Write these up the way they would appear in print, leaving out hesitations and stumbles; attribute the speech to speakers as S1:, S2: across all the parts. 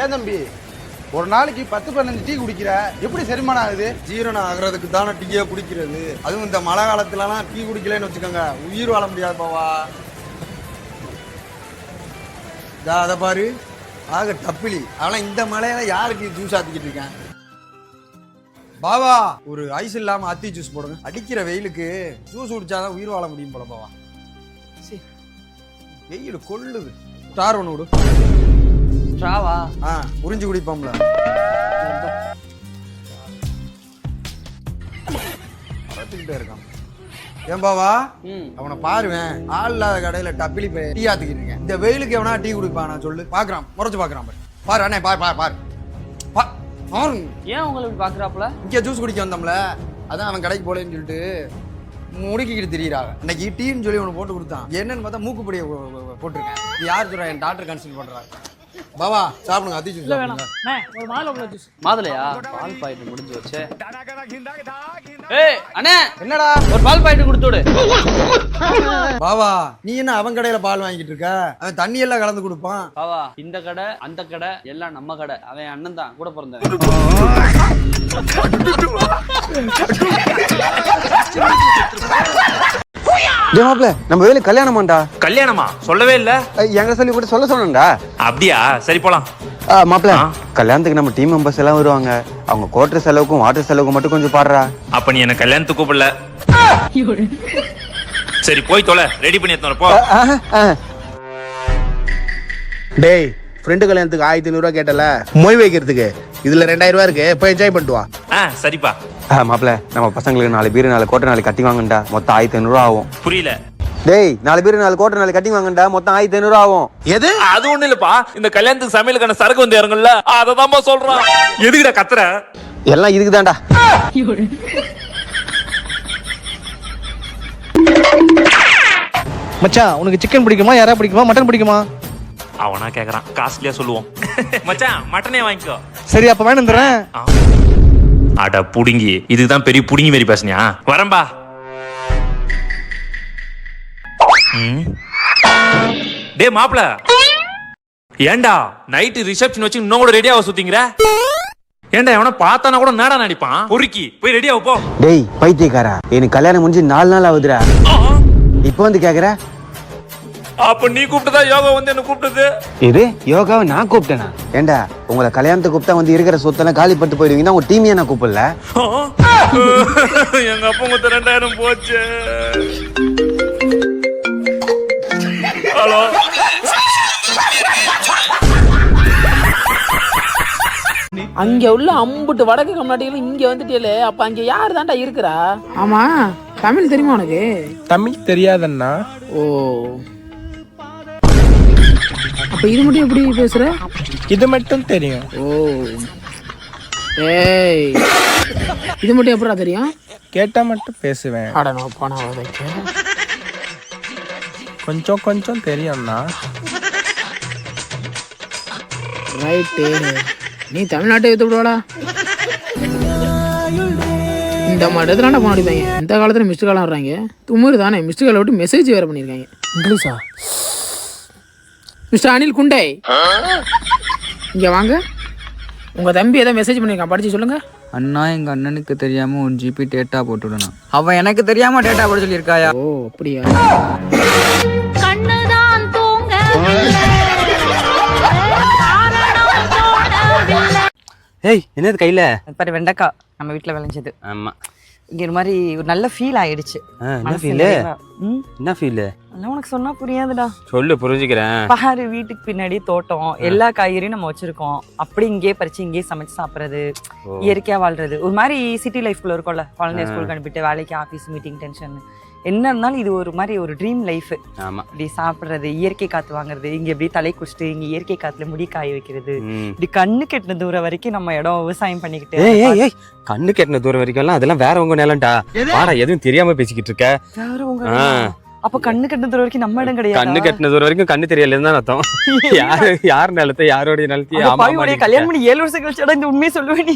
S1: ஏன் தம்பி ஒரு நாளைக்கு 10-15 டீ குடிக்கிற, எப்படி செரிமானம் ஆகுது?
S2: ஜீரணம் ஆகுறதுக்கு தானே டீயே குடிக்கிறது. அதுவும் இந்த மழை காலத்துலலாம் டீ குடிக்கலன்னு வச்சுக்கோங்க, உயிர் வாழ முடியாது பாவா. அதை பாரு, ஆக டப்பிலி. ஆனா இந்த மழையில யாருக்கு ஜூஸ் ஆத்திக்கிட்டு இருக்கேன்? பாவா, ஒரு ஐஸ் இல்லாம அத்தி ஜூஸ் போடுங்க. அடிக்கிற வெயிலுக்கு ஜூஸ் குடிச்சாதான் உயிர் வாழ முடியும் போல பாவா. வெயில் கொள்ளுது. ஸ்டார் ஒன்று விடு.
S3: ஸ்ட்ராவா?
S2: உறிஞ்சு குடிப்போம்ல. வளர்த்துக்கிட்டே இருக்கான். ஏன் பாவா, அவனை பாருவேன். ஆள் இல்லாத கடையில டப்பிலி போய் டீ ஆத்திக்கிட்டு இருக்கேன். இந்த வெயிலுக்கு எவனா டீ குடிப்பானா சொல்லு? பாக்குறான், முறைச்சு பாக்குறான். பாரு அண்ணே, பாரு பாரு பாரு.
S3: ஏன் உங்களுக்கு பாக்குறாப்புல?
S2: இங்க ஜூஸ் குடிக்க வந்தோம்ல, அதான் அவன் கடைக்கு போலேன்னு சொல்லிட்டு முடிக்கிட்டு திரியிறாங்க. இன்னைக்கு டீன்னு சொல்லி ஒன்று போட்டு கொடுத்தான். என்னன்னு பார்த்தா மூக்குப்படியை போட்டிருக்கேன். இது யார் சொல்றா? என் டாக்டர் கன்சல்ட் பண்றாரு. பாவா சாப்பிடுங்க, அத்தி ஜூஸ் வேணும்.
S3: ஒரு மாதுளை ஜூஸ். மாதுளையா? பால் பாக்கெட் முடிஞ்சு வச்சு. ஏய் அண்ணே,
S1: என்னடா?
S3: ஒரு பால் பாக்கெட் கொடுத்து விடு.
S2: பாவா, நீ என்ன அவன் கடையில பால் வாங்கிட்டு இருக்க? அவன் தண்ணி எல்லாம் கலந்து கொடுப்பான்.
S3: பாவா, இந்த கடை அந்த கடை எல்லாம் நம்ம கடை. அவன் அண்ணன் தான், கூட பிறந்தவன்.
S4: நம்ம வேலை கல்யாணமாண்டா.
S5: கல்யாணமா? சொல்லவே இல்ல.
S4: எங்க சொல்லி கூட சொல்ல சொன்னேன்டா.
S5: அப்படியா? சரி போலாம்.
S4: மாப்பிள்ள, கல்யாணத்துக்கு நம்ம டீம் மெம்பர்ஸ் எல்லாம் வருவாங்க. அவங்க கோட்டர் செலவுக்கும் வாட்டர் செலவுக்கும் மட்டும் கொஞ்சம் பாடுறா.
S5: அப்ப நீ என்ன கல்யாணத்துக்கு கூப்பிடல? சரி போய் தொலை, ரெடி பண்ணி எடுத்து போ.
S1: டேய், ஃப்ரெண்டு கல்யாணத்துக்கு 1500 ரூபா கேட்டல, மொய் வைக்கிறதுக்கு இதுல 2000 ரூபா இருக்கு, போய் என்ஜாய் பண்ணிட்டு வா.
S5: சரிப்பா.
S4: மாப்பிள்ள, நம்ம பசங்களுக்கு 4 பேர் 4 கோட்டை 4 கட்டி வாங்கண்டா. மொத்தம் 1500 ரூபா ஆகும்.
S5: புரியல?
S4: டேய், 4 பேர் 4 கோட்டை 4 கட்டி வாங்கண்டா. மொத்தம் 1500 ரூபா ஆகும்.
S1: எது?
S5: அது ஒண்ணு இல்லப்பா, இந்த கல்யாணத்துக்கு சமையலுக்கான சரக்கு வந்து இறங்கல, அததான்ப்பா சொல்றான். எதுக்குடா கத்துற?
S4: எல்லாம் இதுக்குதான்டா.
S1: மச்சான், உனக்கு சிக்கன் பிடிக்குமா, யாரா பிடிக்குமா, மட்டன் பிடிக்குமா?
S5: அவனா கேக்குறான், காஸ்ட்லியா சொல்லுவோம். மச்சான் மட்டனே வாங்கிக்கோ.
S1: சரி, அப்ப வேணும் தரேன்.
S5: அட புடுங்கி, இதுதான் பெரிய புடுங்கி மாதிரி பேசுனியா? வரம்பா. டே மாப்ள, ஏண்டா நைட்டு ரிசப்ஷன் வச்சு இன்னும் கூட ரெடியாவ சுத்திங்கிற? ஏண்டா எவனா பார்த்தானா கூட நேடா நடிப்பான். பொறுக்கி போய் ரெடியாவ போ.
S4: டேய் பைத்தியக்காரா, எனக்கு கல்யாணம் முடிஞ்சு 4 நாள் ஆகுதுடா. இப்போ வந்து கேக்குற?
S5: அப்ப நீ கூப்பிட்டதா யோகா வந்து என்ன கூப்பிட்டது?
S4: இது யோகாவை நான் கூப்பிட்டேனா? ஏண்டா, உங்களை கல்யாணத்துக்கு கூப்பிட்டா வந்து இருக்கிற சொத்தெல்லாம் காலி பட்டு போயிடுவீங்கன்னா உங்க டீமையா நான் கூப்பிடல.
S5: எங்க அப்பா மொத்த 2000 போச்சு. ஹலோ,
S6: அங்க உள்ள அம்புட்டு வடக்கு கம்நாட்டிகள் இங்க வந்துட்டே. அப்ப அங்க யாரு தான்டா இருக்கிறா? ஆமா, தமிழ் தெரியுமா உனக்கு?
S1: தமிழ் தெரியாதண்ணா.
S6: ஓ, அப்ப இது மட்டும் எப்படி பேசுற?
S1: இது மட்டும் தெரியும்.
S6: ஓ, ஏய், இது மட்டும் எப்படா தெரியும்?
S1: கேட்டா மட்டும் பேசுவேன்.
S6: அட நான் போனா வதைக்க.
S1: கொஞ்சம் கொஞ்சம் தெரியும்ண்ணா.
S6: ரைட்டு, நீ தமிழ்நாட்டை எடுத்து விடுவாடா. இந்த மாதிரி இடத்துல போன அடிப்பாங்க. இந்த காலத்துல மிஸ்டு காலம் வர்றாங்க. தும்முரு தானே, மிஸ்டு காலை விட்டு மெசேஜ் வேற பண்ணியிருக்காங்க. இங்கிலீஷா? மிஸ்டர் அனில் குண்டை, இங்க வாங்க. உங்க தம்பி ஏதோ மெசேஜ் பண்ணிருக்கான், படிச்சு சொல்லுங்க.
S7: அண்ணா, எங்க அண்ணனுக்கு தெரியாம 1 GB டேட்டா போட்டுடணும். அவன் எனக்கு தெரியாம டேட்டா போட சொல்லியிருக்காயா?
S6: ஓ அப்படியா?
S4: ஏய், என்னது கையில?
S8: பாரு, வெண்டைக்காய் நம்ம வீட்டுல விளைஞ்சது.
S4: ஆமா,
S8: இங்க ஒரு மாதிரி ஒரு நல்ல ஃபீல் ஆயிடுச்சு.
S4: என்ன ஃபீல்? என்ன ஃபீல்?
S8: உனக்கு சொன்னா புரியாதுடா.
S4: சொல்லு, புரிஞ்சுக்கிறேன்.
S8: பாரு, வீட்டுக்கு பின்னாடி தோட்டம், எல்லா காய்கறியும் நம்ம வச்சிருக்கோம். அப்படி இங்கே பறிச்சு இங்கே சமைச்சு சாப்பிடுறது, இயற்கையா வாழ்றது. ஒரு மாதிரி சிட்டி லைஃப்குள்ள இருக்கும்ல, குழந்தைய ஸ்கூலுக்கு அனுப்பிட்டு வேலைக்கு ஆஃபீஸ் மீட்டிங் டென்ஷன் என்ன இருந்தாலும் இது ஒரு மாதிரி ஒரு ட்ரீம் லைஃப். இப்படி சாப்பிடுறது, இயற்கை காத்து வாங்குறது, இங்க எப்படி தலை குடிச்சிட்டு இங்க இயற்கை காத்துல முடி காய வைக்கிறது, இப்படி கண்ணு கெட்டின தூரம் வரைக்கும் நம்ம இடம் விவசாயம் பண்ணிக்கிட்டு.
S4: கண்ணு கெட்டின தூரம் வரைக்கும் அதெல்லாம் வேற உங்க நிலம்டா. வாடா, எதுவும் தெரியாம பேசிக்கிட்டு இருக்க.
S8: அப்ப கண்ணு கட்டின தூரம் வரைக்கும் நம்ம இடம் கிடையாது.
S9: கண்ணு கட்டின தூரம் வரைக்கும் கண்ணு தெரியலன்னு தான் அர்த்தம். யார் நிலத்தை யாரோடைய நிலத்தையும் ஆமா
S8: கல்யாணம் பண்ணி 7 வருஷம் கழிச்சு இந்த உண்மையை சொல்லுவேன். நீ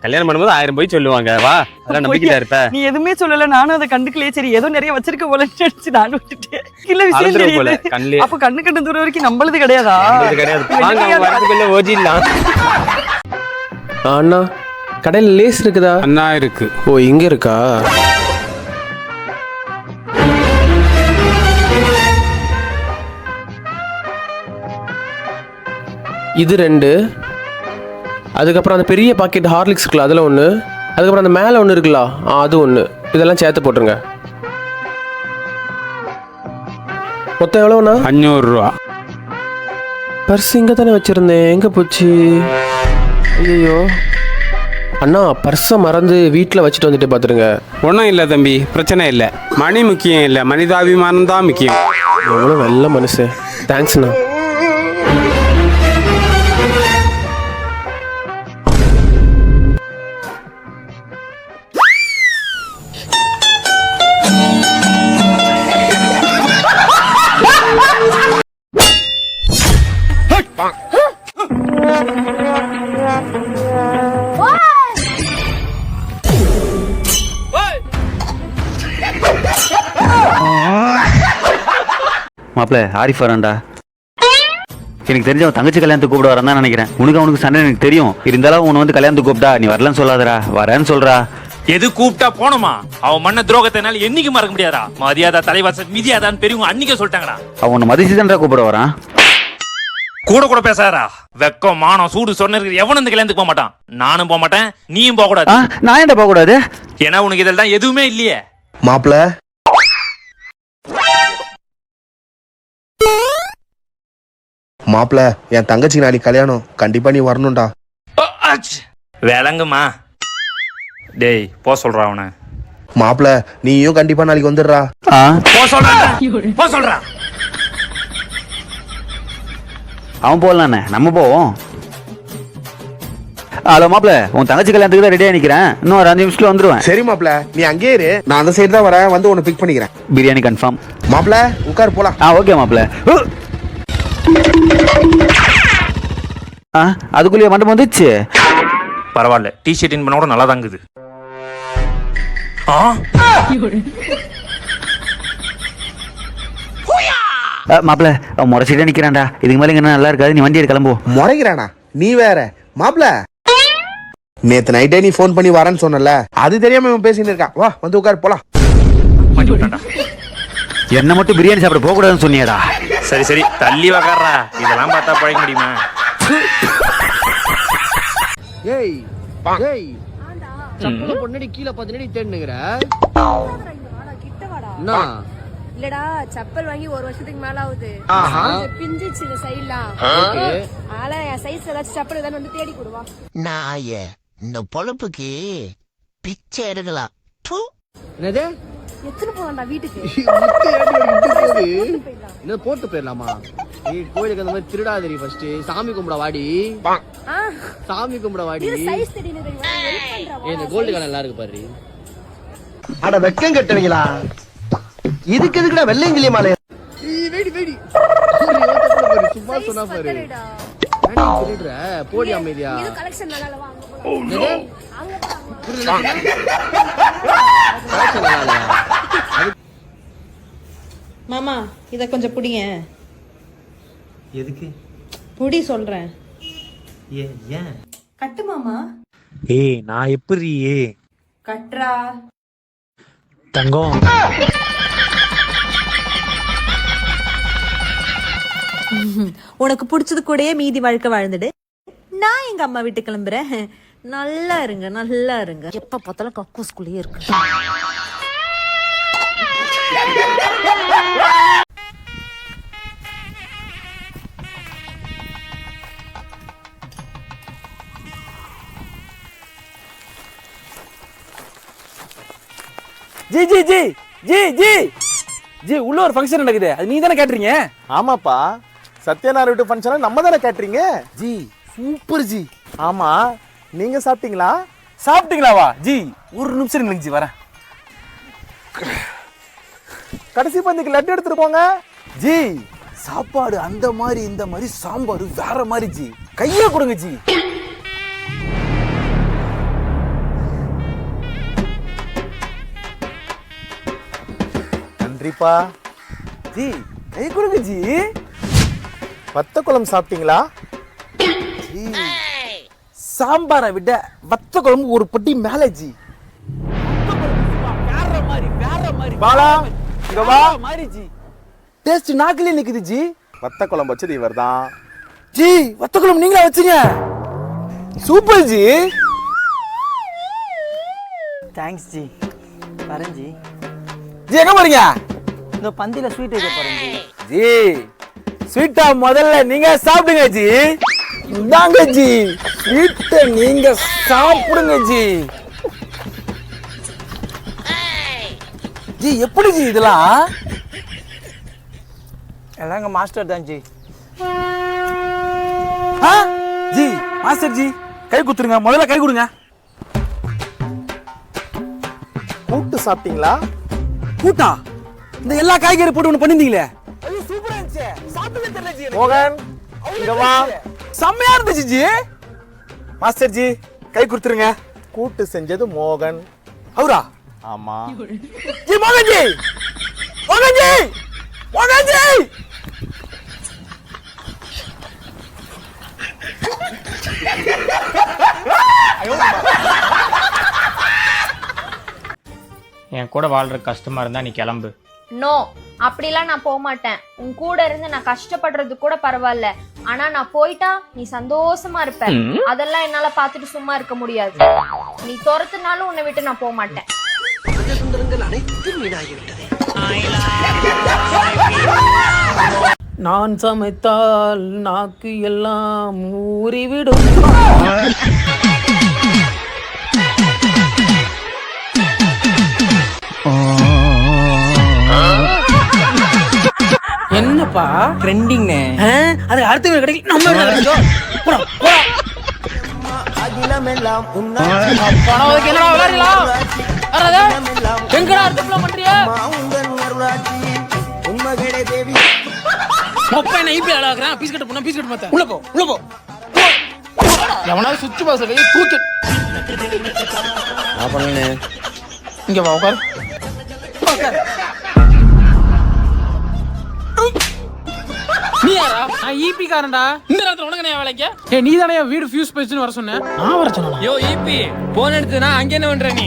S9: கல்யாணம் பண்ணும்போது 1000 போய் சொல்லுவாங்க. வா அதெல்லாம் நம்பிக்கையா இருப்ப.
S8: நீ எதுவுமே சொல்லல, நானும் அதை கண்டுக்கலையே. சரி ஏதோ நிறைய வச்சிருக்க போல நினைச்சு நானும் விட்டுட்டேன். இல்ல விஷயம் தெரியல. அப்ப கண்ணு கட்டின தூரம் வரைக்கும் நம்மளது கிடையாதா?
S9: கிடையாது. ஓஜிடலாம்.
S10: அண்ணா கடையில் லேஸ் இருக்குதா?
S9: அண்ணா இருக்கு.
S10: ஓ இங்க இருக்கா? இது 2. அதுக்கப்புறம் அந்த பெரிய பாக்கெட் ஹார்லிக்ஸ் இருக்குல்ல அதில் 1. அதுக்கப்புறம் அந்த மேலே 1 இருக்குல்ல அது 1. இதெல்லாம் சேர்த்து போட்டுருங்க. மொத்தம் எவ்வளோண்ணா?
S9: 500 ரூபா.
S10: பர்ஸ் இங்கே தானே வச்சுருந்தேன், எங்கே போச்சு? ஐயோ அண்ணா பர்ஸை மறந்து வீட்டில் வச்சுட்டு வந்துட்டு பார்த்துருங்க.
S9: ஒன்றும் இல்லை தம்பி, பிரச்சனை இல்லை. மணி முக்கியம் இல்லை, மனிதாபிமானம் தான் முக்கியம்.
S10: எவ்வளோ நல்ல மனுஷன். தேங்க்ஸ்ண்ணா.
S4: மாப்பிள்ள ஆரிஃப் வரான்டா. எனக்கு தெரிஞ்ச அவன் தங்கச்சி கல்யாணத்துக்கு கூப்பிட வரான் தான் நினைக்கிறேன். அவனுக்கு சண்டை எனக்கு தெரியும். இருந்தாலும் உன்னை வந்து கல்யாணத்துக்கு கூப்பிட்டா நீ வரலன்னு சொல்லாதடா, வரேன்னு சொல்றா.
S5: எது கூப்பிட்டா போனோமா? அவன் மண்ண துரோகத்தினால என்னைக்கு மறக்க முடியாதா? மரியாதை தலைவாசல் மிதியாதான்னு பெரியவங்க அன்னைக்கே சொல்லிட்டாங்கடா.
S4: அவன் உன்னை மதிச்சு தான்டா கூப்பிட வரான்.
S5: கூட பேசாரா? வெக்கம் மானம் சூடு சொன்ன எவனும் இந்த கல்யாணத்துக்கு போக மாட்டான். நானும் போக மாட்டேன், நீயும் போக கூடாது.
S4: நான் ஏன்டா போக கூடாது?
S5: ஏன்னா உனக்கு இதெல்லாம் எதுவுமே இல்லையே.
S1: மாப்பிள மாப்பிள என் தங்கச்சி நாளைக்கு கல்யாணம், கண்டிப்பா நீ வரணும்டா.
S5: விளங்குமா? டேய் போ சொல்றா அவனை.
S1: மாப்பிள நீயும் கண்டிப்பா நாளைக்கு வந்துடுறா.
S5: போ சொல்றா.
S4: அவன் போகலானே, நம்ம போவோம். ஹலோ மாப்பிள, உன் தங்கச்சி கல்யாணத்துக்கு தான் ரெடியா நிக்கிறேன். இன்னும் ஒரு 5 நிமிஷத்துல வந்துருவேன்.
S1: சரி மாப்பிள நீ அங்கேயே இரு, நான் அந்த சைடு தான் வரேன், வந்து உன்னை பிக் பண்ணிக்கிறேன்.
S4: பிரியாணி கன்ஃபார்ம்.
S1: மாப்பிள உட்கார் போலாம்.
S4: ஓகே மாப்பிள. அதுக்குள்ளேயே மண்டபம் வந்துச்சு.
S5: பரவாயில்ல, டிஷர்ட் இன் பண்ண கூட நல்லா தாங்குது.
S4: மாப்பிள அவன் முறைச்சிட்டே நிக்கிறான்டா. இதுக்கு மேல இங்க நல்லா இருக்காது, நீ வண்டி எடுத்து கிளம்புவோம்.
S1: முறைக்கிறானா? நீ வேற மாப்பிள. நேத்து நைட்டே நீ போன் பண்ணி வரேன்னு சொன்னல, அது தெரியாம இவன் பேசிட்டு இருக்கான். வா வந்து உட்கார் போலாம்.
S4: என்ன மட்டும் பிரியாணி சாப்பிட போக கூடாதுன்னு சொன்னியடா.
S5: சரி தள்ளி வக்காரா, இதெல்லாம் பார்த்தா பழக முடியுமா?
S10: ஏய் ஏய் சப்பல பொண்ணடி கீழ பாத்துனடி தேடுங்கற. என்ன
S11: இல்லடா, செப்பல் வாங்கி 1 வருஷத்துக்கு மேல ஆகுது. பிஞ்சிச்சு இந்த சைடுலாம். ஆல என் சைஸ்ல ஏதாச்சும் செப்பல் ஏதாவது வந்து தேடி கொடுவா.
S12: நாயே இந்த பொழப்புக்கு பிச்சை எடுக்கலாம்.
S10: என்னது?
S11: எத்தனை போறடா வீட்டுக்கு?
S10: என்ன போட்டு போயிடலாமா? நீ கோயிலுக்கு அந்த மாதிரி திருடாதரி. ஃபர்ஸ்ட் சாமி கும்பிட வாடி. சாமி கும்பிட வாடி.
S11: சைஸ் தெரியல தெரியுமா?
S10: இந்த கோல்ட் கான நல்லா இருக்கு பாரு.
S12: அட வெக்கம் கட்டவீங்களா? இதுக்கு எதுக்குடா வெள்ளையங்கிலி மாலை?
S10: வெடி வெடி சும்மா சொன்னா பாரு. திருடுற போடி அமைதியா.
S11: இது கலெக்ஷன் நல்லா இல்ல, வாங்க போலாம்.
S13: மாமா இத கொஞ்சம் புடிங்க.
S12: எதுக்கு
S13: புடி சொல்றேன்.
S12: ஏன்
S13: கட்டு மாமா.
S12: ஏய் நான் எப்படி
S13: கட்றா
S12: தங்கம்?
S13: உனக்கு பிடிச்சது கூடயே மீதி வாழ்க்கை வாழ்ந்துடு. நான் எங்க அம்மா வீட்டு கிளம்புறேன். நல்லா இருங்க, நல்லா இருங்க. எப்ப பார்த்தாலும் கக்கூஸ்குள்ளேயே இருக்கு.
S10: G G G G G G உள்ள ஒரு ஃபங்க்ஷன் நடக்குது, அது நீங்க தானே கேட்டறீங்க? ஆமாப்பா, சத்யநாராயண வீட்டு ஃபங்க்ஷன் நம்ம தானே கேட்டறீங்க. G super G. ஆமா நீங்க சாப்பிட்டீங்களா? சாப்பிட்டீங்களாவா? ஜி ஒரு நிமிஷம் நில்லுங்க ஜி, வரேன். கடைசி பந்திக்கு லட்டு எடுத்துட்டு போங்க. ஜி சாப்பாடு அந்த மாதிரி இந்த மாதிரி சாம்பார் வேற மாதிரி ஜி. கையில கொடுங்க ஜி. நன்றிப்பா. ஜி கை கொடுங்க ஜி. வத்த குழம்பு சாப்பிட்டீங்களா? ஜி சாம்பாரை விட வத்த குழம்பு ஒரு பட்டி மேல ஜி. பாலா இங்க வா. ஜி டேஸ்ட் நாக்கிலே நிக்குது ஜி. வத்த குழம்பு வச்சது இவர்தான். ஜி வத்த குழம்பு நீங்களா வச்சீங்க? Super G.
S8: Thanks G. வரேன் ஜி.
S10: ஜி எங்க போறீங்க?
S8: இந்த பந்தில ஸ்வீட் வைக்க போறேன் ஜி.
S10: ஜி ஸ்வீட்டா முதல்ல நீங்க சாப்பிடுங்க ஜி. இந்தாங்க ஜி ஸ்வீட்டை நீங்க சாப்பிடுங்க ஜி. ஜி எப்படி ஜி இதெல்லாம்?
S8: எல்லாம் எங்க மாஸ்டர் தான் ஜி.
S10: ஜி மாஸ்டர் ஜி கை குத்துருங்க. முதல்ல கை கொடுங்க. கூட்டு சாப்பிட்டீங்களா? கூட்டா? இந்த எல்லா காய்கறி போட்டு ஒண்ணு பண்ணிருந்தீங்களே. சூப்பரா இருந்துச்சு. சாப்பிட்டதே தெரியல ஜி. மோகன் இங்க வா. செம்மையா இருந்துச்சு ஜி. மாஸ்டர் ஜி கை கொடுத்துருங்க. கூட்டு செஞ்சது மோகன். அவரா? ஆமா ஜி. மோகன் ஜி மோகன் ஜி மோகன் ஜி.
S9: என் கூட வாழ்ற கஷ்டமா இருந்தா நீ கிளம்பு.
S11: நோ, அப்படிலாம் நான் போக மாட்டேன். உன் கூட இருந்து நான் கஷ்டப்படுறது கூட பரவாயில்ல, ஆனா நான் போயிட்டா நீ சந்தோஷமா இருப்ப. அதெல்லாம் என்னால பாத்துட்டு சும்மா இருக்க முடியாது. நீ துரத்துனாலும் உன்னை விட்டு நான் போக மாட்டேன்.
S6: நான் சமைத்தால் நாக்கு எல்லாம் ஊறிவிடும். என்னப்பா
S8: ட்ரெண்டிங்
S6: அது அடுத்த வீடு கிடைக்கல, நம்ம வீடு கிடைக்கும். போடா போடா. என்னடா விளையாடுறீங்களா? எங்கடா அர்த்தம் பண்றியா? அப்பா என்ன ஐபி அழகாக்குறான். பீஸ் கட்ட போனா பீஸ் கட்ட மாட்டேன். உள்ள போ உள்ள போ. எவனாவது சுச்சு பாச கையை தூக்கி
S1: நான் பண்ணனே.
S6: இங்க வா உட்கார். உட்கார். நீ யாரா? நான் ஈபி காரன்டா. இந்த நேரத்துல உனக்கு என்ன வேலைங்க? ஏய் நீ தானே வீடு ஃபியூஸ் போயிடுச்சுன்னு வர சொன்னேன். நான் வர சொன்னேனா? யோ ஈபி போன் எடுத்துனா அங்க என்ன பண்ற நீ?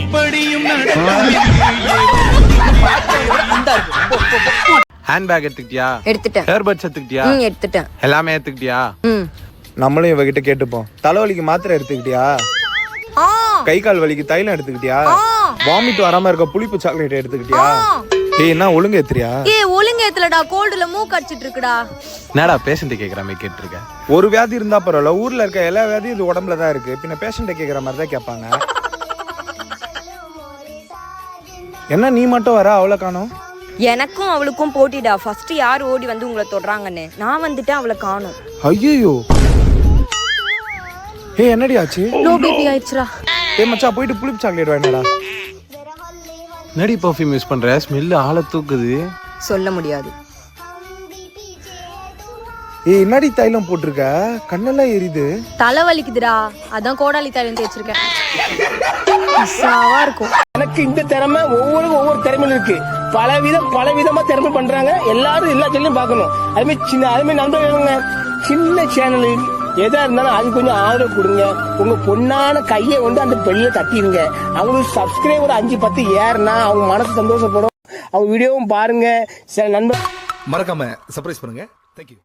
S1: ஹேண்ட் பேக் எடுத்துக்கிட்டியா?
S11: எடுத்துட்டேன்.
S1: ஹேர் பட்ஸ் எடுத்துக்கிட்டியா?
S11: எடுத்துட்டேன்.
S1: எல்லாமே எடுத்துக்கிட்டியா? நம்மளும் இவகிட்ட கேட்டுப்போம். தலைவலிக்கு மாத்திரை எடுத்துக்கிட்டியா? கை கால் வலிக்கு தைலம் எடுத்துக்கிட்டியா? வாமிட் வராம இருக்க புளிப்பு சாக்லேட் எடுத்துக்கிட்டியா? ஏய் என்ன ஒழுங்கு ஏத்துறியா?
S11: ஒழுங்கு ஏத்தலடா, கோல்டுல மூக்கு அடிச்சிட்டு இருக்குடா.
S1: என்னடா பேஷண்ட் கேக்குற மாதிரி கேட்டிருக்க? ஒரு வியாதி இருந்தா பரவாயில்ல, ஊர்ல இருக்க எல்லா வியாதியும் இது உடம்புல தான் இருக்கு. பின்ன பேஷண்ட கேக்குற மாதிரி தான் கேட்பாங்க. என்ன நீ மட்டும் வர, அவளை காணோம்?
S11: எனக்கும் அவளுக்கும் போட்டிடா. ஃபர்ஸ்ட் யார் ஓடி வந்து உங்களை தொடுறாங்கன்னு. நான் வந்துட்டேன், அவளை காணோம்.
S1: ஐயோ ஏய் என்னடி ஆச்சு?
S11: லோ பிபி ஆயிடுச்சுடா.
S1: ஏய் மச்சான் போயிட்டு புளிப்பு சாக்லேட் வாங்கிடா. நடி பர்ஃப்யூம் யூஸ் பண்ற, ஸ்மெல் ஆள தூக்குது.
S11: சொல்ல முடியாது.
S1: ஏய் என்னடி தைலம் போட்டிருக்க? கண்ணெல்லாம் எரியுது.
S11: தலை வலிக்குதுடா, அதான் கோடாலி தைலம் தேய்ச்சிருக்கேன். இருக்கும்.
S12: எனக்கு இந்த திறமை ஒவ்வொரு திறமையும் இருக்கு. பலவிதமா திறமை பண்றாங்க. எல்லாரும் எல்லா சேனலையும் பார்க்கணும். அதுமாதிரி நண்பர்கள் சின்ன சேனல் எதா இருந்தாலும் அது கொஞ்சம் ஆதரவு கொடுங்க. உங்க பொண்ணான கையை வந்து அந்த பெல்ல தட்டிடுங்க. அவங்களுக்கு சப்ஸ்கிரைபர் 5-10 ஏறுனா அவங்க மனசு சந்தோஷப்படும். அவங்க வீடியோவும் பாருங்க. சில நண்பர்
S10: மறக்காம சர்ப்ரைஸ் பண்ணுங்க. தேங்க்யூ.